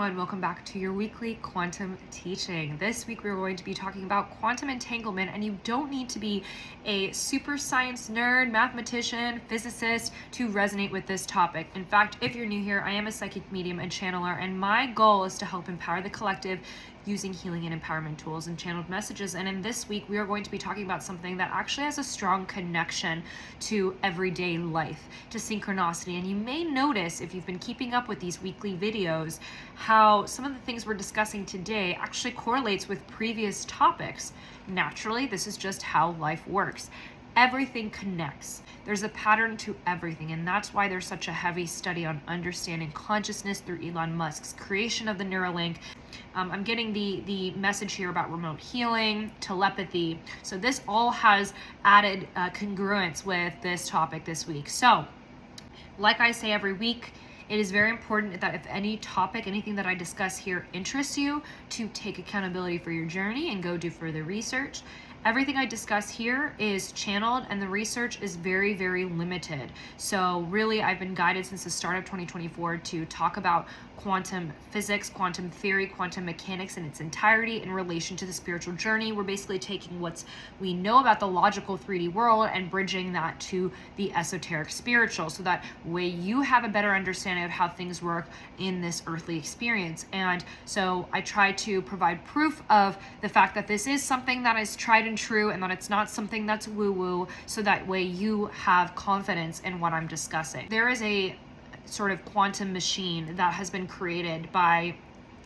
everyone, welcome back to your weekly quantum teaching. This week we're going to be talking about quantum entanglement, and you don't need to be a super science nerd, mathematician, physicist to resonate with this topic. In fact, if you're new here, I am a psychic medium and channeler, and my goal is to help empower the collective using healing and empowerment tools and channeled messages. And in this week, we are going to be talking about something that actually has a strong connection to everyday life, to synchronicity. And you may notice, if you've been keeping up with these weekly videos, how some of the things we're discussing today actually correlates with previous topics. Naturally, this is just how life works. Everything connects. There's a pattern to everything, and that's why there's such a heavy study on understanding consciousness through Elon Musk's creation of the Neuralink. I'm getting the message here about remote healing, telepathy. So this all has added congruence with this topic this week. So, like I say every week, it is very important that if any topic, anything that I discuss here interests you, to take accountability for your journey and go do further research. Everything I discuss here is channeled, and the research is very, very limited. So really, I've been guided since the start of 2024 to talk about quantum physics, quantum theory, quantum mechanics in its entirety in relation to the spiritual journey. We're basically taking what we know about the logical 3D world and bridging that to the esoteric spiritual, so that way you have a better understanding of how things work in this earthly experience. And so I try to provide proof of the fact that this is something that is tried and true, and that it's not something that's woo-woo, so that way you have confidence in what I'm discussing. There is a sort of quantum machine that has been created by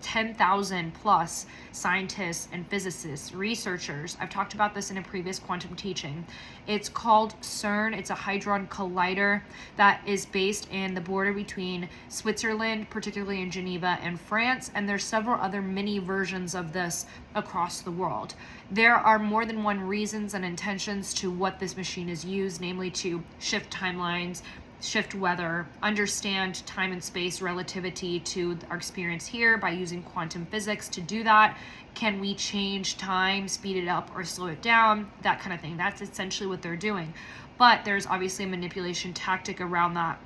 10,000 plus scientists and physicists, researchers. I've talked about this in a previous quantum teaching. It's called CERN. It's a Hadron Collider that is based in the border between Switzerland, particularly in Geneva, and France. And there's several other mini versions of this across the world. There are more than one reasons and intentions to what this machine is used, namely to shift timelines, shift weather, understand time and space relativity to our experience here by using quantum physics to do that. Can we change time, speed it up or slow it down? That kind of thing. That's essentially what they're doing. But there's obviously a manipulation tactic around that.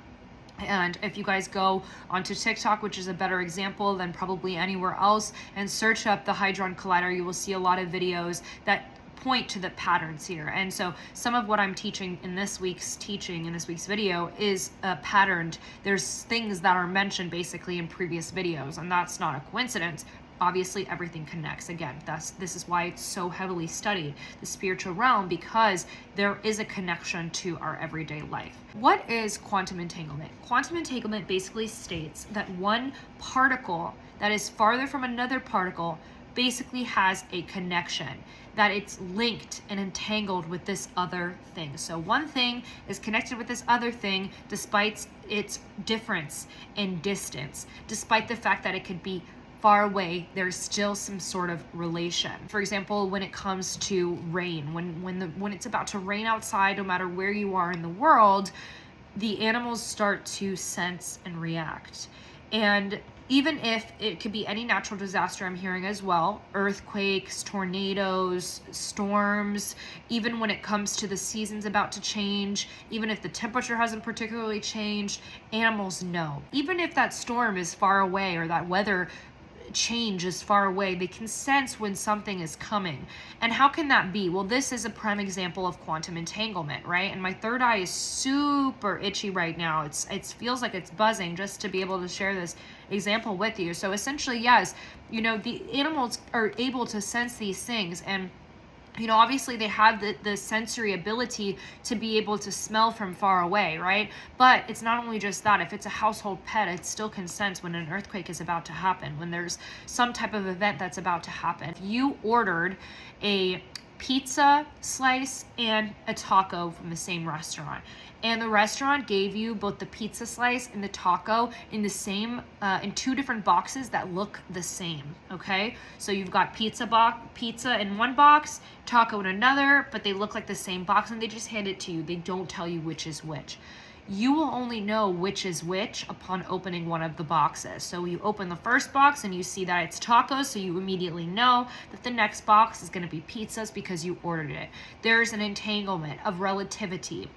And if you guys go onto TikTok, which is a better example than probably anywhere else, and search up the Hadron Collider, you will see a lot of videos that point to the patterns here. And so some of what I'm teaching in this week's video is patterned. There's things that are mentioned basically in previous videos, and that's not a coincidence. Obviously everything connects. Again, this is why it's so heavily studied, the spiritual realm, because there is a connection to our everyday life. What is quantum entanglement? Quantum entanglement basically states that one particle that is farther from another particle basically has a connection, that it's linked and entangled with this other thing. So one thing is connected with this other thing despite its difference in distance, despite the fact that it could be far away, there's still some sort of relation. For example, when it comes to rain, when it's about to rain outside, no matter where you are in the world, the animals start to sense and react. And even if it could be any natural disaster, I'm hearing as well, earthquakes, tornadoes, storms, even when it comes to the seasons about to change, even if the temperature hasn't particularly changed, animals know. Even if that storm is far away or that weather change is far away, they can sense when something is coming. And how can that be? Well, this is a prime example of quantum entanglement, right? And my third eye is super itchy right now. It feels like it's buzzing just to be able to share this example with you. So essentially, yes, the animals are able to sense these things, and obviously they have the sensory ability to be able to smell from far away, right? But it's not only just that. If it's a household pet, it still can sense when an earthquake is about to happen, when there's some type of event that's about to happen. If you ordered a pizza slice and a taco from the same restaurant, and the restaurant gave you both the pizza slice and the taco in the same in two different boxes that look the same, okay? So you've got pizza in one box, taco in another, but they look like the same box, and they just hand it to you. They don't tell you which is which. You will only know which is which upon opening one of the boxes. So you open the first box and you see that it's tacos, so you immediately know that the next box is going to be pizzas because you ordered it. There's an entanglement of relativity.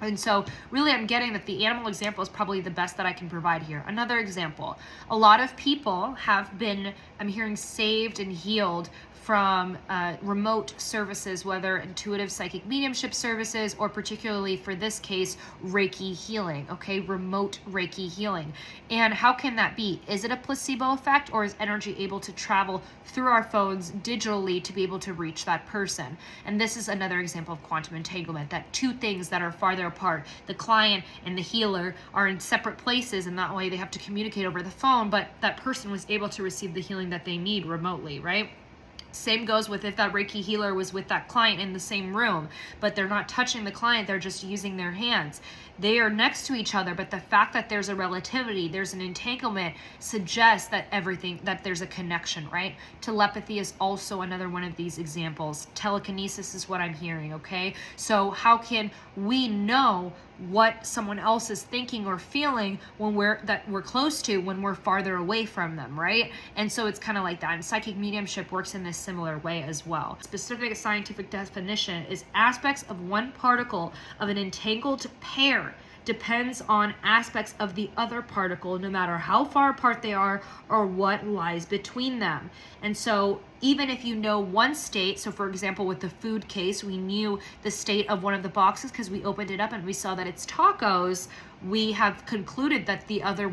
And so really I'm getting that the animal example is probably the best that I can provide here. Another example, a lot of people have been, I'm hearing, saved and healed from remote services, whether intuitive psychic mediumship services or particularly for this case, Reiki healing, okay? Remote Reiki healing. And how can that be? Is it a placebo effect, or is energy able to travel through our phones digitally to be able to reach that person? And this is another example of quantum entanglement, that two things that are farther apart, the client and the healer, are in separate places, and that way they have to communicate over the phone, but that person was able to receive the healing that they need remotely, right? Same goes with if that Reiki healer was with that client in the same room, but they're not touching the client, they're just using their hands. They are next to each other, but the fact that there's a relativity, there's an entanglement, suggests that that there's a connection, right? Telepathy is also another one of these examples. Telekinesis is what I'm hearing, okay? So how can we know what someone else is thinking or feeling when we're close to, when we're farther away from them, right? And so it's kind of like that. And psychic mediumship works in this similar way as well. Specific scientific definition is aspects of one particle of an entangled pair depends on aspects of the other particle, no matter how far apart they are or what lies between them. And so even if you know one state, so for example, with the food case, we knew the state of one of the boxes because we opened it up and we saw that it's tacos, we have concluded that the other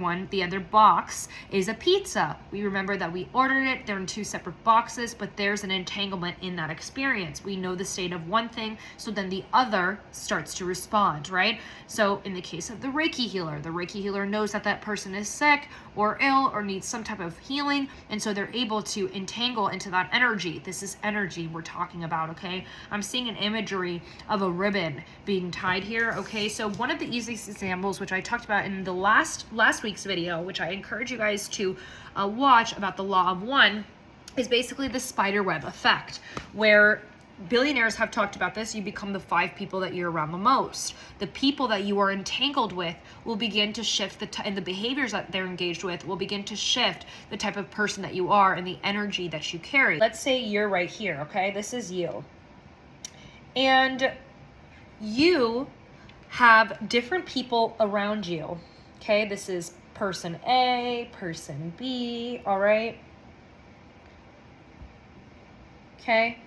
box is a pizza. We remember that we ordered it, they're in two separate boxes, but there's an entanglement in that experience. We know the state of one thing, so then the other starts to respond, right? So in the case of the Reiki healer knows that that person is sick or ill or needs some type of healing, and so they're able to entangle into that energy. This is energy we're talking about, okay? I'm seeing an imagery of a ribbon being tied here, okay? So one of the easiest examples, which I talked about in the last week's video, which I encourage you guys to watch, about the law of one, is basically the spider web effect, where billionaires have talked about this. You become the 5 people that you're around the most. The people that you are entangled with will begin to shift and the behaviors that they're engaged with will begin to shift the type of person that you are and the energy that you carry. Let's say you're right here, okay? This is you. And you have different people around you, okay? This is person A, person B, all right? Okay?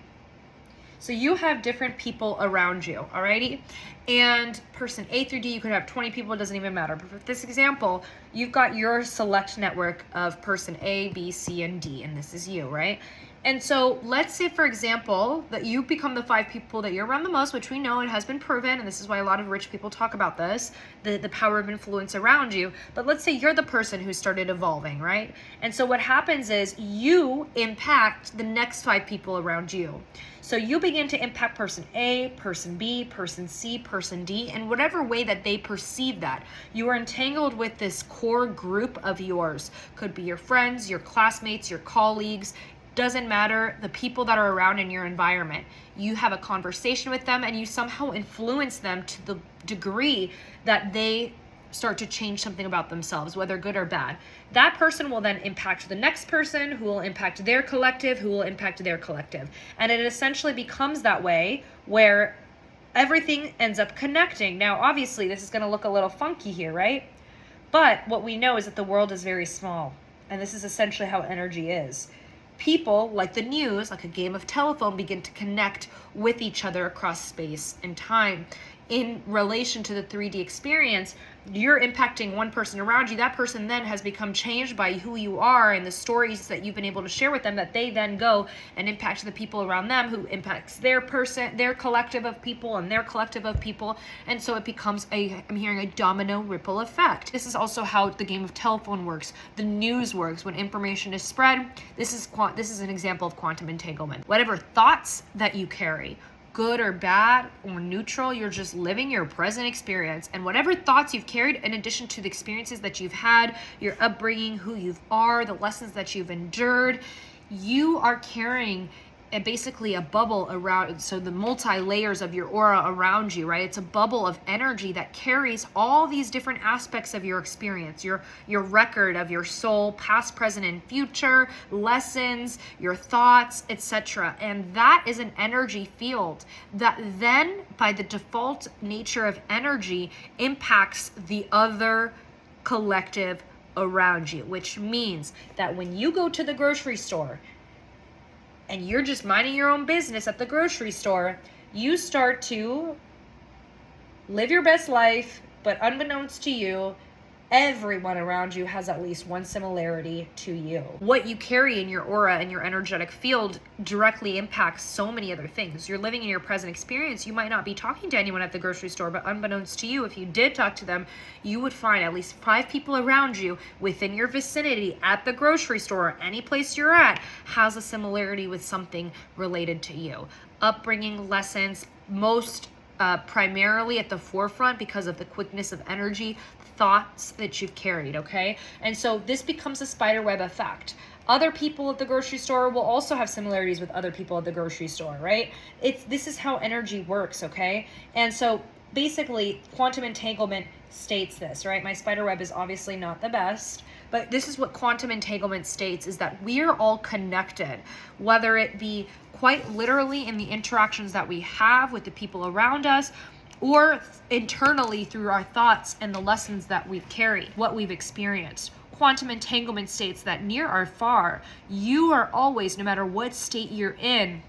So you have different people around you, alrighty? And person A through D, you could have 20 people, it doesn't even matter. But for this example, you've got your select network of person A, B, C, and D, and this is you, right? And so let's say, for example, that you become the 5 people that you're around the most, which we know it has been proven, and this is why a lot of rich people talk about this, the power of influence around you. But let's say you're the person who started evolving, right? And so what happens is you impact the next 5 people around you. So you begin to impact person A, person B, person C, person D, in whatever way that they perceive that. You are entangled with this core group of yours. Could be your friends, your classmates, your colleagues, doesn't matter, the people that are around in your environment. You have a conversation with them and you somehow influence them to the degree that they start to change something about themselves, whether good or bad. That person will then impact the next person, who will impact their collective, who will impact their collective. And it essentially becomes that way where everything ends up connecting. Now, obviously, this is going to look a little funky here, right? But what we know is that the world is very small. And this is essentially how energy is. People, like the news, like a game of telephone, begin to connect with each other across space and time. In relation to the 3D experience, you're impacting one person around you. That person then has become changed by who you are and the stories that you've been able to share with them, that they then go and impact the people around them, who impacts their collective of people and their collective of people. And so it becomes I'm hearing a domino ripple effect. This is also how the game of telephone works. The news works. When information is spread, this is an example of quantum entanglement. Whatever thoughts that you carry, good or bad or neutral, you're just living your present experience. And whatever thoughts you've carried, in addition to the experiences that you've had, your upbringing, who you are, the lessons that you've endured, you are carrying basically a bubble around, so the multi-layers of your aura around you, right? It's a bubble of energy that carries all these different aspects of your experience, your record of your soul, past, present, and future, lessons, your thoughts, etc. And that is an energy field that then, by the default nature of energy, impacts the other collective around you, which means that when you go to the grocery store and you're just minding your own business at the grocery store, you start to live your best life, but unbeknownst to you, everyone around you has at least one similarity to you. What you carry in your aura and your energetic field directly impacts so many other things. You're living in your present experience. You might not be talking to anyone at the grocery store, but unbeknownst to you, if you did talk to them, you would find at least 5 people around you within your vicinity at the grocery store, any place you're at, has a similarity with something related to you. Upbringing, lessons, most primarily at the forefront because of the quickness of energy, thoughts that you've carried, okay? And so this becomes a spider web effect. Other people at the grocery store will also have similarities with other people at the grocery store, right? This is how energy works, okay? And so basically, quantum entanglement states this, right? My spider web is obviously not the best, but this is what quantum entanglement states, is that we're all connected, whether it be quite literally in the interactions that we have with the people around us, or internally through our thoughts and the lessons that we've carried, what we've experienced. Quantum entanglement states that near or far, you are always, no matter what state you're in,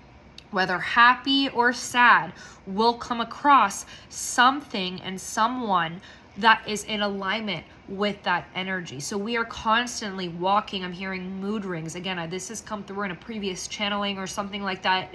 whether happy or sad, will come across something and someone that is in alignment with that energy. So we are constantly walking. I'm hearing mood rings. Again, this has come through in a previous channeling or something like that.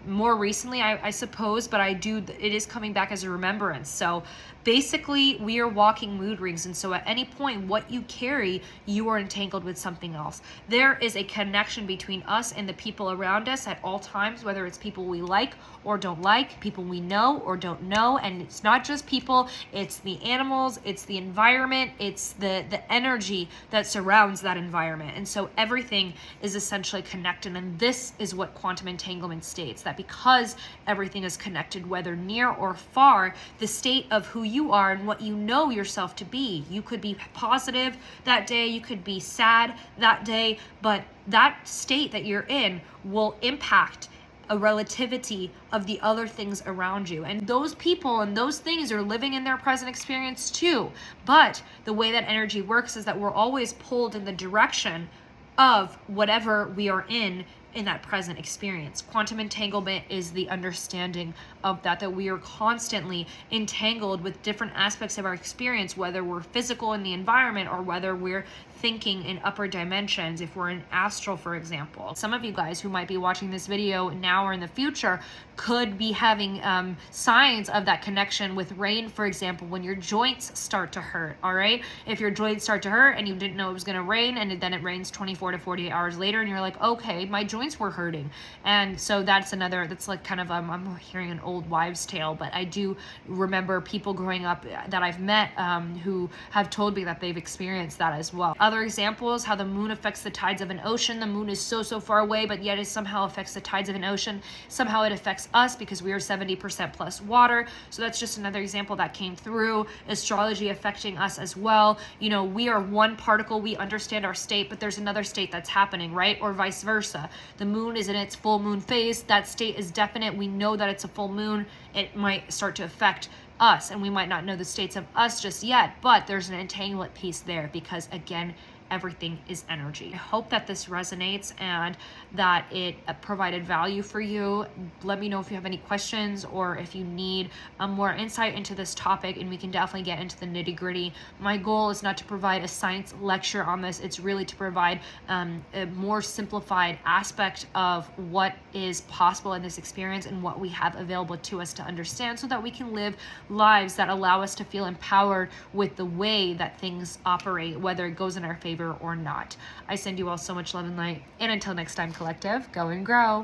More recently, I suppose, but it is coming back as a remembrance. So basically, we are walking mood rings. And so at any point, what you carry, you are entangled with something else. There is a connection between us and the people around us at all times, whether it's people we like or don't like, people we know or don't know. And it's not just people, it's the animals, it's the environment, it's the energy that surrounds that environment. And so everything is essentially connected. And this is what quantum entanglement states, that because everything is connected, whether near or far, the state of who you are and what you know yourself to be. You could be positive that day, you could be sad that day, but that state that you're in will impact a relativity of the other things around you. And those people and those things are living in their present experience too. But the way that energy works is that we're always pulled in the direction of whatever we are in that present experience. Quantum entanglement is the understanding of that we are constantly entangled with different aspects of our experience, whether we're physical in the environment or whether we're thinking in upper dimensions, if we're in astral, for example. Some of you guys who might be watching this video now or in the future could be having signs of that connection with rain, for example, when your joints start to hurt, all right? If your joints start to hurt and you didn't know it was gonna rain, and then it rains 24 to 48 hours later, and you're like, okay, my joints were hurting. And so that's like kind of, I'm hearing an old wives' tale, but I do remember people growing up that I've met who have told me that they've experienced that as well. Other examples, how the moon affects the tides of an ocean. The moon is so far away, but yet it somehow affects the tides of an ocean. Somehow it affects us because we are 70% plus water. So that's just another example that came through. Astrology affecting us as well. You know, we are one particle, we understand our state, but there's another state that's happening, right? Or vice versa. The moon is in its full moon phase. That state is definite. We know that it's a full moon. It might start to affect us, and we might not know the states of us just yet, but there's an entanglement piece there because, again, everything is energy. I hope that this resonates and that it provided value for you. Let me know if you have any questions or if you need more insight into this topic, and we can definitely get into the nitty-gritty. My goal is not to provide a science lecture on this. It's really to provide a more simplified aspect of what is possible in this experience and what we have available to us to understand, so that we can live lives that allow us to feel empowered with the way that things operate, whether it goes in our favor or not. I send you all so much love and light, and until next time, collective, go and grow.